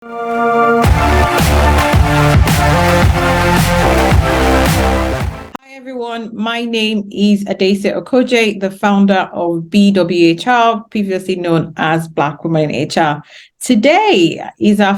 Hi everyone, my name is Adese Okoje, the founder of BWHR, previously known as Black Women in HR. Today is the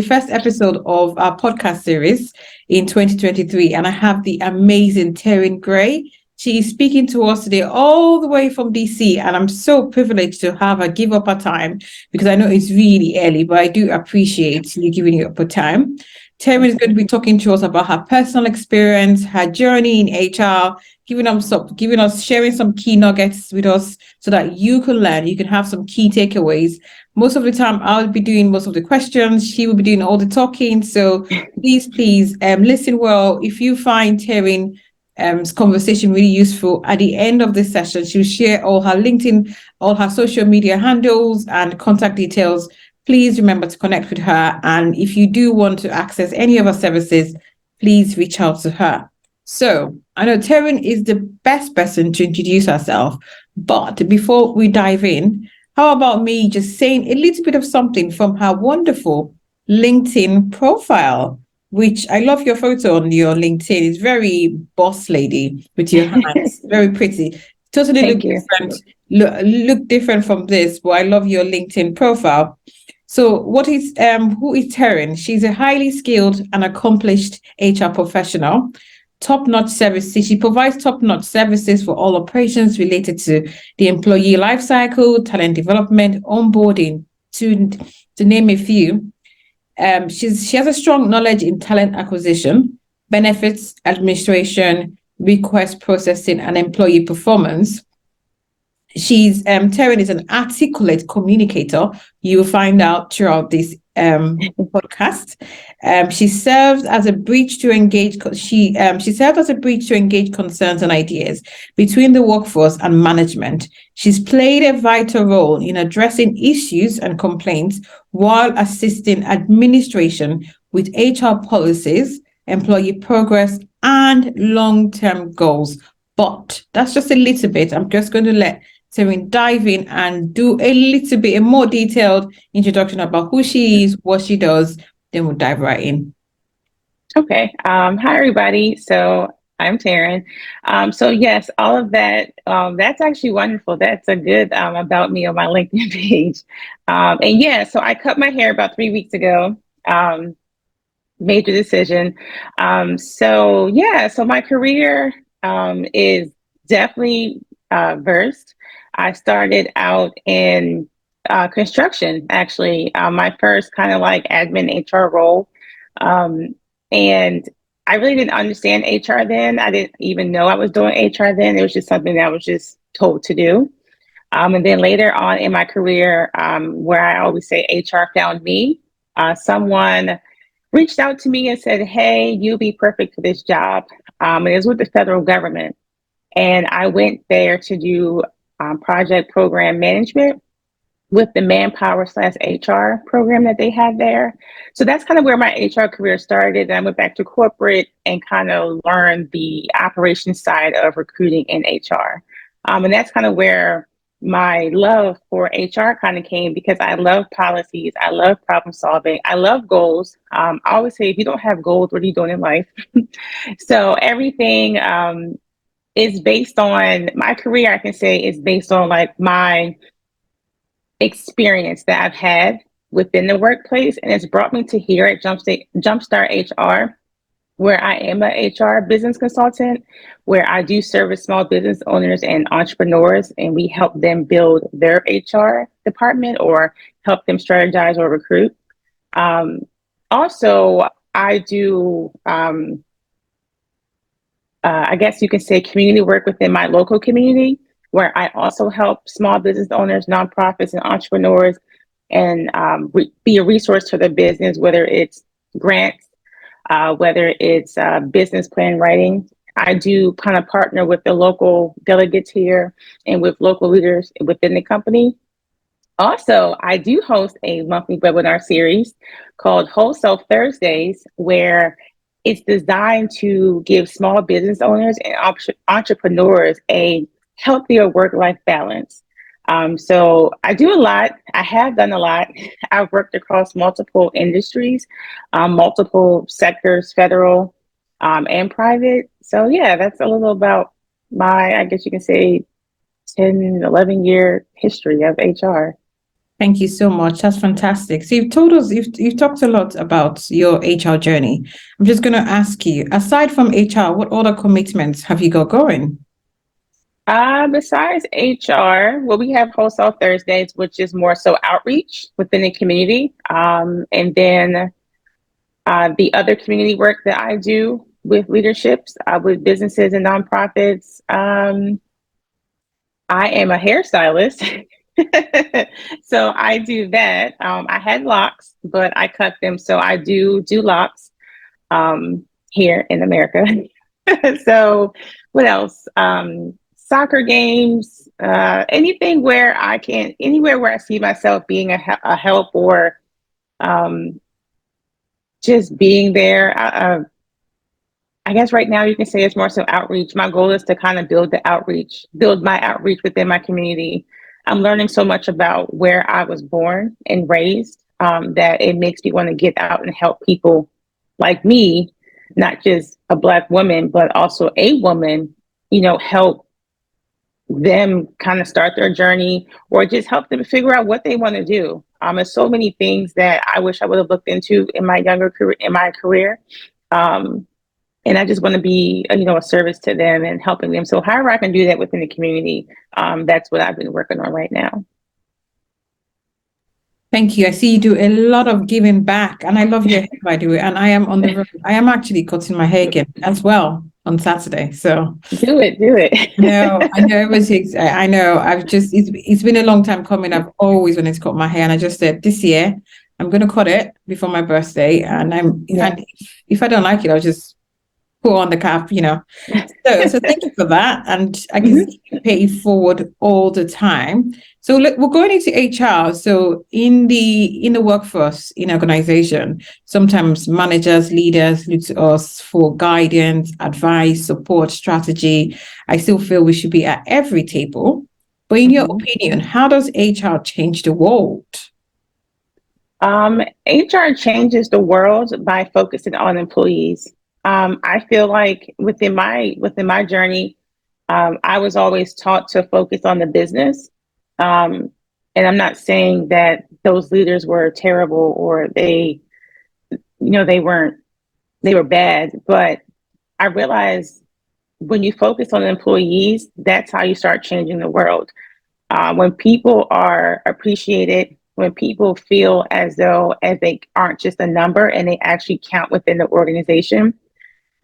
first episode of our podcast series in 2023, and I have the amazing Taryn Gray. She is speaking to us today all the way from DC, and I'm so privileged to have her give up her time because I know it's really early, but I do appreciate you giving up her time. Terry is going to be talking to us about her personal experience, her journey in HR, sharing some key nuggets with us so that you can learn, you can have some key takeaways. Most of the time, I'll be doing most of the questions. She will be doing all the talking. So please, listen well. If you find Terry's conversation really useful, at the end of this session, she'll share all her LinkedIn, all her social media handles and contact details. Please remember to connect with her. And if you do want to access any of our services, please reach out to her. So I know Taryn is the best person to introduce herself. But before we dive in, how about me just saying a little bit of something from her wonderful LinkedIn profile, which I love your photo on your LinkedIn. It's very boss lady with your hands, very pretty. Totally look Thank you. different. Look different from this, but I love your LinkedIn profile. So who is Taryn? She's a highly skilled and accomplished HR professional, top-notch services. She provides top-notch services for all operations related to the employee lifecycle, talent development, onboarding, to name a few. She has a strong knowledge in talent acquisition, benefits administration, request processing, and employee performance. Taryn is an articulate communicator. You will find out throughout this podcast. She serves as a bridge to engage. She serves as a bridge to engage concerns and ideas between the workforce and management. She's played a vital role in addressing issues and complaints while assisting administration with HR policies, employee progress, and long-term goals. But that's just a little bit. I'm just going to let Taryn dive in and do a more detailed introduction about who she is, what she does. Then we'll dive right in. Okay. Hi, everybody. So I'm Taryn. So yes, all of that, that's actually wonderful. That's a good about me on my LinkedIn page. And yeah, so I cut my hair about 3 weeks ago. Major decision. So my career is definitely versed. I started out in construction, actually, my first kind of like admin HR role. Um, and I really didn't understand HR then. I didn't even know I was doing HR then. It was just something that I was just told to do. And then later on in my career, where I always say HR found me, someone reached out to me and said, "Hey, you'll be perfect for this job." And it was with the federal government. And I went there to do project program management with the manpower/HR program that they had there. So that's kind of where my HR career started. And I went back to corporate and kind of learned the operations side of recruiting in HR. And that's kind of where my love for HR kind of came, because I love policies, I love problem solving, I love goals. I always say, if you don't have goals, what are you doing in life? So everything is based on my career. I can say is based on like my experience that I've had within the workplace, and it's brought me to here at Jumpstart HR, where I am a HR business consultant, where I do service small business owners and entrepreneurs, and we help them build their HR department or help them strategize or recruit. Also, I do, I guess you can say, community work within my local community, where I also help small business owners, nonprofits, and entrepreneurs, and be a resource to their business, whether it's grants, whether it's business plan writing. I do kind of partner with the local delegates here and with local leaders within the company. Also, I do host a monthly webinar series called Wholesale Thursdays, where it's designed to give small business owners and entrepreneurs a healthier work-life balance. So I do a lot. I have done a lot. I've worked across multiple industries, multiple sectors, federal, and private. So yeah, that's a little about my, I guess you can say, 10, 11-year history of HR. Thank you so much. That's fantastic. So you've told us, you've talked a lot about your HR journey. I'm just going to ask you, aside from HR, what other commitments have you got going? Besides HR, well, we have Wholesale Thursdays, which is more so outreach within the community. And then the other community work that I do with leaderships, with businesses and nonprofits. I am a hairstylist. So I do that. I had locks, but I cut them. So I do locks here in America. So what else? Soccer games, anything where I can, anywhere where I see myself being a help or um, just being there. I guess right now you can say it's more so outreach. My goal is to kind of build my outreach within my community. I'm learning so much about where I was born and raised that it makes me want to get out and help people like me, not just a Black woman, but also a woman, help them kind of start their journey or just help them figure out what they want to do. There's so many things that I wish I would have looked into in my career. Um, and I just want to be, a service to them and helping them. So however I can do that within the community, that's what I've been working on right now. Thank you. I see you do a lot of giving back, and I love your hair, by the way. And I am on the road. I am actually cutting my hair again as well on Saturday. So Do it. no, I know it was. I know. It's been a long time coming. I've always wanted to cut my hair, and I just said this year I'm going to cut it before my birthday. And and if I don't like it, I'll just put on the cap. So thank you for that. And I can see you pay it forward all the time. So we're going into HR. So in the workforce, in organization, sometimes managers, leaders look to us for guidance, advice, support, strategy. I still feel we should be at every table. But in your opinion, how does HR change the world? HR changes the world by focusing on employees. I feel like within my journey, I was always taught to focus on the business. And I'm not saying that those leaders were terrible or they were bad, but I realized when you focus on employees, that's how you start changing the world. When people are appreciated, when people feel as they aren't just a number and they actually count within the organization,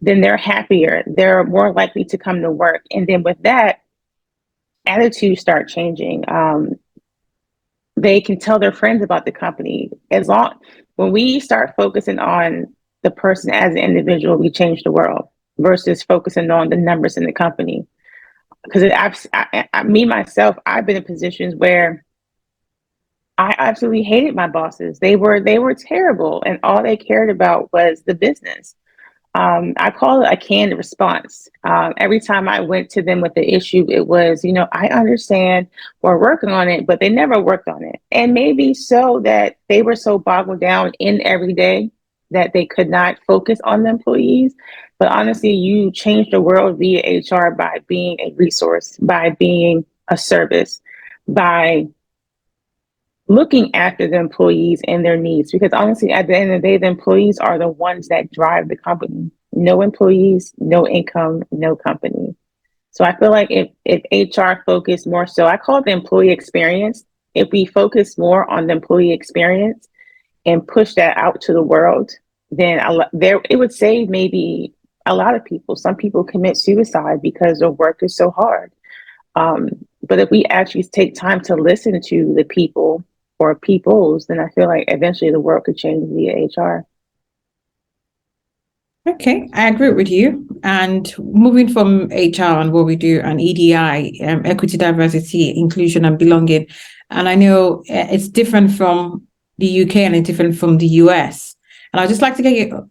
then they're happier. They're more likely to come to work. And then with that, attitudes start changing. They can tell their friends about the company. When we start focusing on the person as an individual, we change the world versus focusing on the numbers in the company. Because me myself, I've been in positions where I absolutely hated my bosses. They were terrible, and all they cared about was the business. I call it a canned response. Every time I went to them with the issue, it was, I understand we're working on it, but they never worked on it. And maybe so that they were so boggled down in every day that they could not focus on the employees. But honestly, you change the world via HR by being a resource, by being a service, by looking after the employees and their needs, because honestly, at the end of the day, the employees are the ones that drive the company. No employees, no income, no company. So I feel like if HR focused more so, I call it the employee experience. If we focus more on the employee experience and push that out to the world, then it would save maybe a lot of people. Some people commit suicide because their work is so hard. But if we actually take time to listen to the people or peoples, then I feel like eventually the world could change via HR. Okay, I agree with you. And moving from HR and what we do and EDI, equity, diversity, inclusion, and belonging. And I know it's different from the UK and it's different from the US. And I'd just like to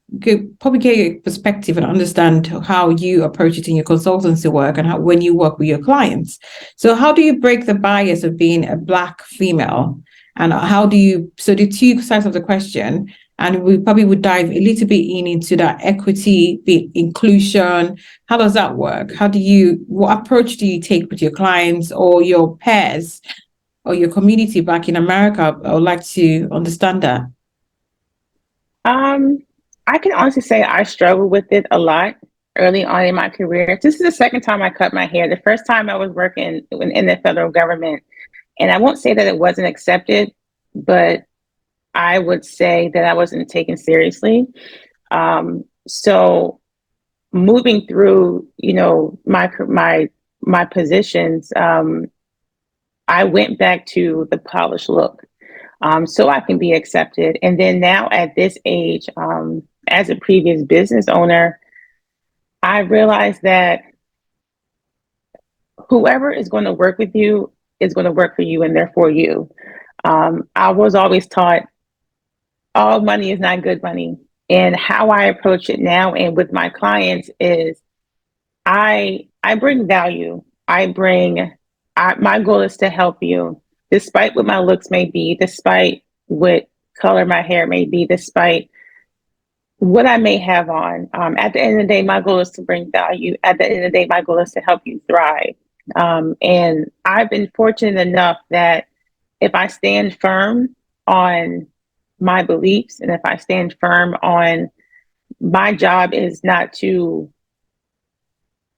probably get your perspective and understand how you approach it in your consultancy work and how when you work with your clients. So how do you break the bias of being a Black female? And how do you, so the two sides of the question, and we probably would dive a little bit into that equity, inclusion. How does that work? What approach do you take with your clients or your peers or your community back in America? I would like to understand that. I can honestly say I struggled with it a lot early on in my career. This is the second time I cut my hair. The first time I was working in the federal government, and I won't say that it wasn't accepted, but I would say that I wasn't taken seriously. So moving through, my positions, I went back to the polished look, so I can be accepted. And then now at this age, as a previous business owner, I realized that whoever is going to work with you is going to work for you and therefore you. I was always taught all money is not good money. And how I approach it now and with my clients is I bring value. My goal is to help you, despite what my looks may be, despite what color my hair may be, despite what I may have on. At the end of the day, my goal is to bring value. At the end of the day, my goal is to help you thrive. And I've been fortunate enough that if I stand firm on my beliefs and if I stand firm on my job is to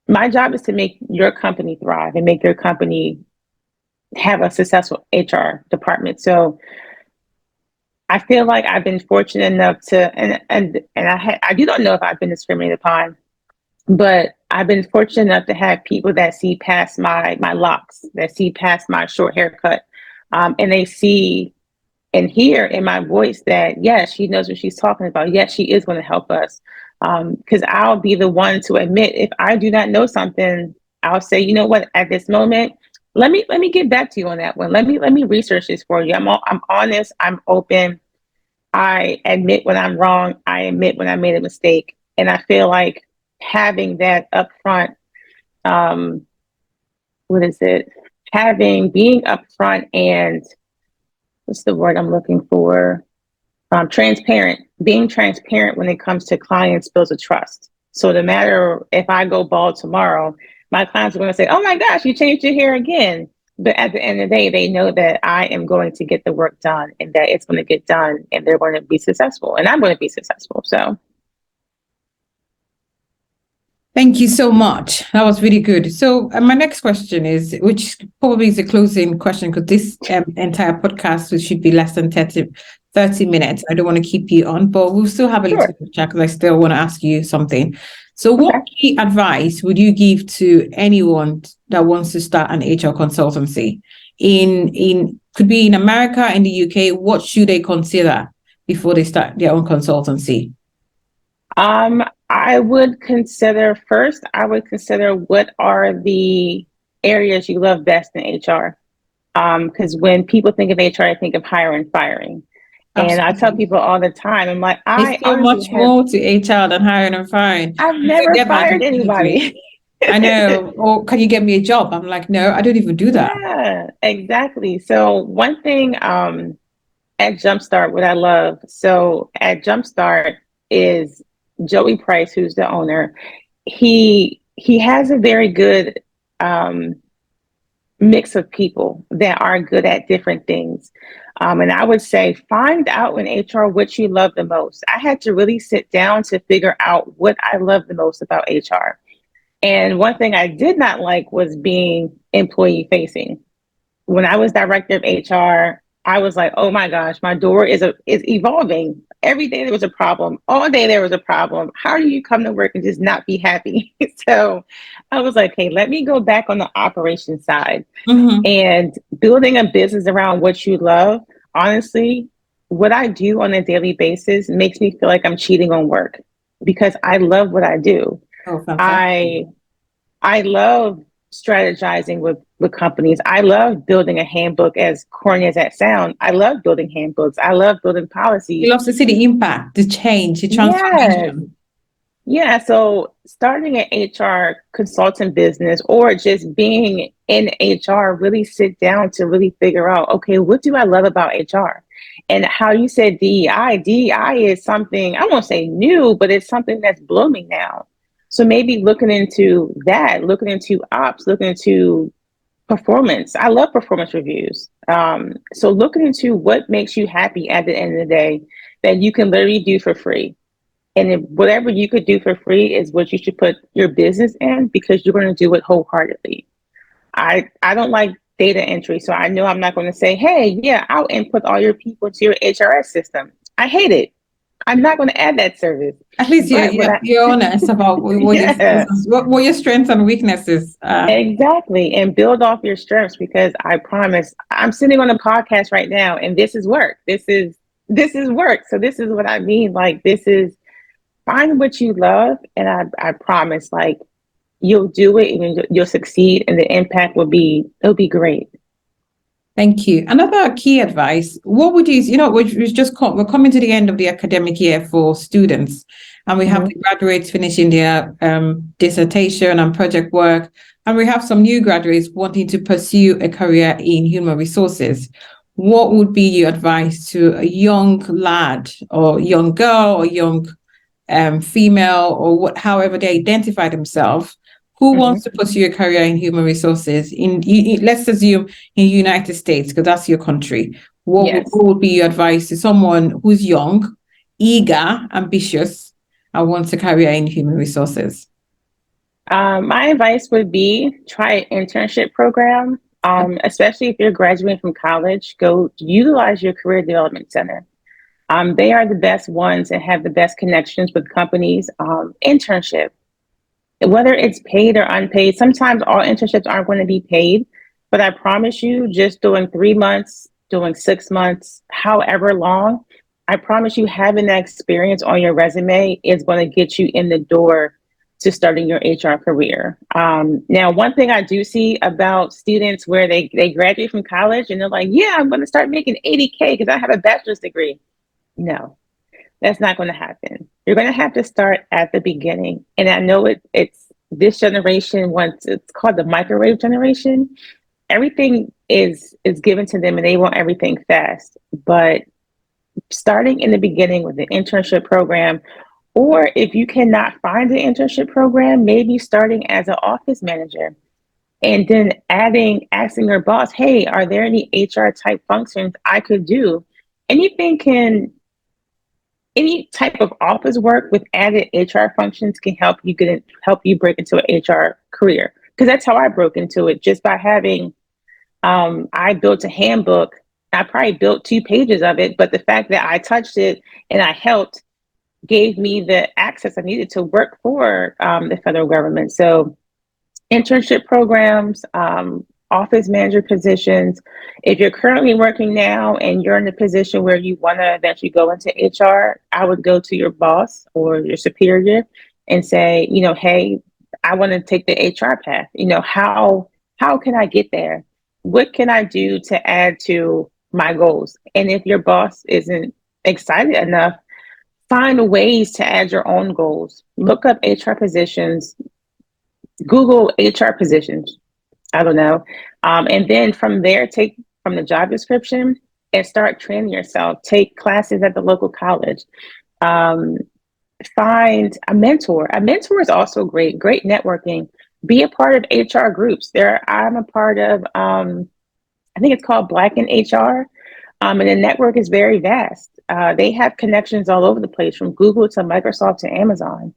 make your company thrive and make your company have a successful HR department. So I feel like I've been fortunate enough to, and I do not know if I've been discriminated upon, but I've been fortunate enough to have people that see past my locks, that see past my short haircut, and they see and hear in my voice that, yes, she knows what she's talking about. Yes, she is going to help us. Because I'll be the one to admit if I do not know something, I'll say, you know what, at this moment, let me get back to you on that one. Let me research this for you. I'm honest. I'm open. I admit when I'm wrong. I admit when I made a mistake. And I feel like having that upfront, being upfront and what's the word I'm looking for? Transparent. Being transparent when it comes to clients builds a trust. So no matter if I go bald tomorrow, my clients are going to say, "Oh my gosh, you changed your hair again." But at the end of the day, they know that I am going to get the work done and that it's going to get done and they're going to be successful and I'm going to be successful. So. Thank you so much. That was really good. So my next question is, which probably is a closing question because this entire podcast should be less than 30 minutes. I don't want to keep you on, but we'll still have a little chat because I still want to ask you something. So what key advice would you give to anyone that wants to start an HR consultancy could be in America, in the UK? What should they consider before they start their own consultancy? I would consider what are the areas you love best in HR. Because when people think of HR, I think of hiring and firing. Absolutely. And I tell people all the time, I'm like, there's so much more to HR than hiring and firing. I've never fired anybody. I know. Or can you get me a job? I'm like, no, I don't even do that. Yeah, exactly. So one thing at Jumpstart, what I love, so at Jumpstart is Joey Price, who's the owner. He has a very good mix of people that are good at different things. And I would say find out in HR what you love the most. I had to really sit down to figure out what I love the most about HR. And one thing I did not like was being employee facing. When I was director of HR, I was like, oh my gosh, my door is evolving. Every day there was a problem. All day there was a problem. How do you come to work and just not be happy? So I was like, hey, let me go back on the operations side. Mm-hmm. And building a business around what you love. Honestly, what I do on a daily basis makes me feel like I'm cheating on work because I love what I do. Oh, I love strategizing with companies. I love building a handbook, as corny as that sound. I love building handbooks. I love building policies. You love to see the impact, the change, the Yes. transformation. Yeah, so starting an HR consultant business or just being in HR, really sit down to really figure out, okay, what do I love about HR? And how you said DEI, DEI is something, I won't say new, but it's something that's blooming now. So maybe looking into that, looking into ops, looking into performance. I love performance reviews. So looking into what makes you happy at the end of the day that you can literally do for free. And if whatever you could do for free is what you should put your business in, because you're going to do it wholeheartedly. I don't like data entry, so I know I'm not going to say, hey, yeah, I'll input all your people into your HRS system. I hate it. I'm not going to add that service. At least But what I, you're honest about what your yeah, what your strengths and weaknesses are. exactly. And build off your strengths, because I promise I'm sitting on a podcast right now and this is work. This is work. So this is what I mean. Like, this is, find what you love, and I promise, like, you'll do it and you'll succeed, and the impact it'll be great. Thank you. Another key advice, what would you, we're coming to the end of the academic year for students, and we have the graduates finishing their dissertation and project work, and we have some new graduates wanting to pursue a career in human resources. What would be your advice to a young lad or young girl or young female, or however they identify themselves, who wants to pursue a career in human resources let's assume in the United States, because that's your country? What would be your advice to someone who's young, eager, ambitious, and wants a career in human resources? My advice would be try an internship program, especially if you're graduating from college. Go utilize your career development center. They are the best ones and have the best connections with companies. Internship, whether it's paid or unpaid, sometimes all internships aren't going to be paid, but I promise you, just doing 3 months, doing 6 months, however long, I promise you, having that experience on your resume is going to get you in the door to starting your HR career. Now, one thing I do see about students where they graduate from college and they're like, yeah, I'm going to start making 80K because I have a bachelor's degree. No, that's not going to happen. You're going to have to start at the beginning. And I know it's this generation, once it's called the microwave generation, everything is given to them and they want everything fast. But starting in the beginning with an internship program, or if you cannot find an internship program, maybe starting as an office manager and then asking your boss, hey, are there any HR type functions I could do? Any type of office work with added HR functions can help you break into an HR career. Because that's how I broke into it, just by having, I built a handbook. I probably built 2 pages of it, but the fact that I touched it and I helped gave me the access I needed to work for the federal government. So internship programs, office manager positions. If you're currently working now and you're in a position where you want to eventually go into HR, I would go to your boss or your superior and say, hey, I want to take the HR path. How can I get there? What can I do to add to my goals? And if your boss isn't excited enough, find ways to add your own goals. Look up HR positions, Google HR positions. I don't know. And then from there, take from the job description and start training yourself. Take classes at the local college. Find a mentor. A mentor is also great networking. Be a part of HR groups. I'm a part of, I think it's called Black in HR. And the network is very vast. They have connections all over the place, from Google to Microsoft to Amazon.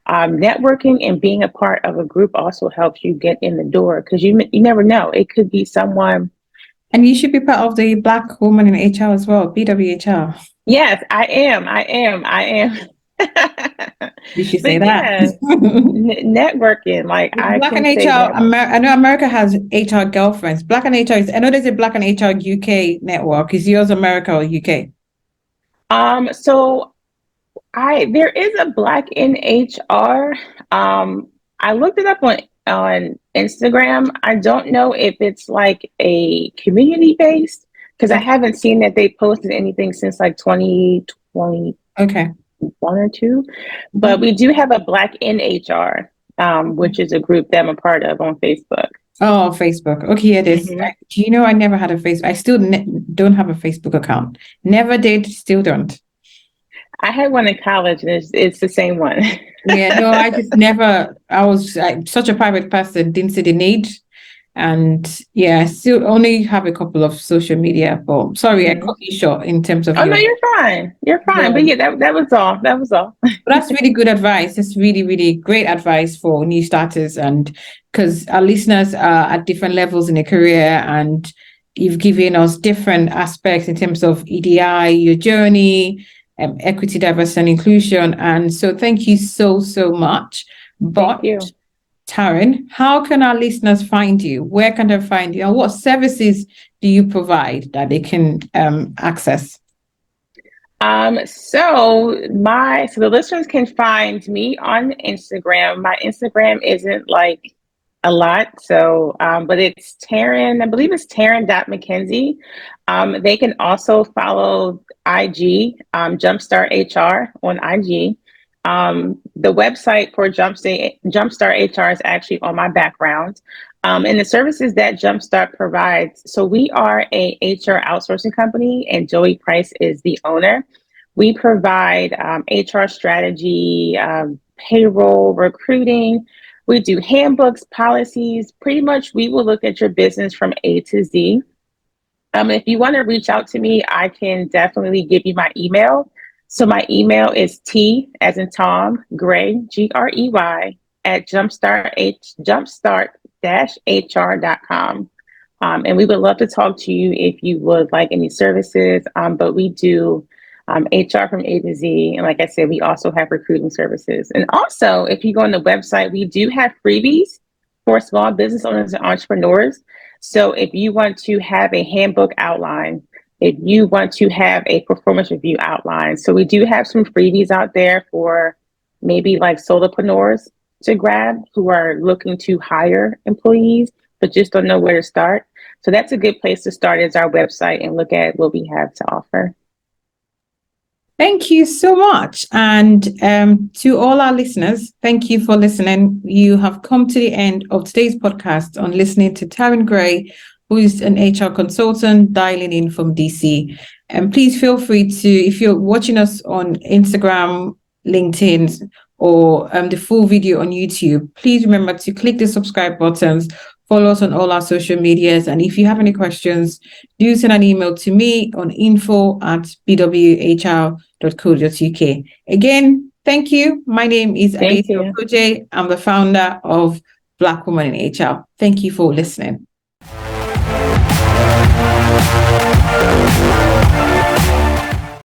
Networking and being a part of a group also helps you get in the door, because you never know. It could be someone. And you should be part of the Black Women in HR as well, BWHR. Yes, I am. You should say that. Yeah, networking, like Black and HR. I know America has HR girlfriends. Black and HR I know there's a Black and HR UK network. Is yours America or UK? So there is a Black in HR. I looked it up on on Instagram. I don't know if it's like a community based because I Okay. haven't seen that they posted anything since like 2021 Okay. or two. But Mhm. we do have a Black in HR, which is a group that I'm a part of on Facebook. Oh, Facebook. Okay, it is. Mhm. Do you know I never had a Facebook? I still don't have a Facebook account. Never did, still don't. I had one in college, and it's the same one. Yeah, no, I just never. I was such a private person, didn't see the need. And yeah, I still only have a couple of social media. But sorry, I Mhm. cut you short in terms of Oh no, your. you're fine. You're fine. But No, yeah, that was all. That was all. but that's really good advice. It's really, really great advice for new starters. And because our listeners are at different levels in their career, and you've given us different aspects in terms of EDI, your journey, equity, diversity, and inclusion. And so thank you so, so much. Thank But you. Taryn, how can our listeners find you? Where can they find you? And what services do you provide that they can access? So the listeners can find me on Instagram. My Instagram isn't like a lot, but it's Taryn, I believe it's Taryn.McKenzie. They can also follow IG, Jumpstart HR on IG. The website for Jumpstart HR is actually on my background. And the services that Jumpstart provides. So we are a HR outsourcing company, and Joey Price is the owner. We provide HR strategy, payroll, recruiting. We do handbooks, policies. Pretty much, we will look at your business from A to Z. If you want to reach out to me, I can definitely give you my email. So my email is T as in Tom Grey, Grey at jumpstart-hr.com. And we would love to talk to you if you would like any services. But we do HR from A to Z. And like I said, we also have recruiting services. And also, if you go on the website, we do have freebies for small business owners and entrepreneurs. So if you want to have a handbook outline, if you want to have a performance review outline, so we do have some freebies out there for maybe like solopreneurs to grab who are looking to hire employees, but just don't know where to start. So that's a good place to start is our website and look at what we have to offer. Thank you so much. And to all our listeners, thank you for listening. You have come to the end of today's podcast on listening to Taryn Grey, who is an HR consultant dialing in from DC. And please feel free to, if you're watching us on Instagram, LinkedIn, or the full video on YouTube, please remember to click the subscribe buttons, follow us on all our social medias. And if you have any questions, do send an email to me on info@bwhr.co.uk. Again, thank you. My name is Thank Adesi you. Okoje. I'm the founder of Black Woman in HR. Thank you for listening.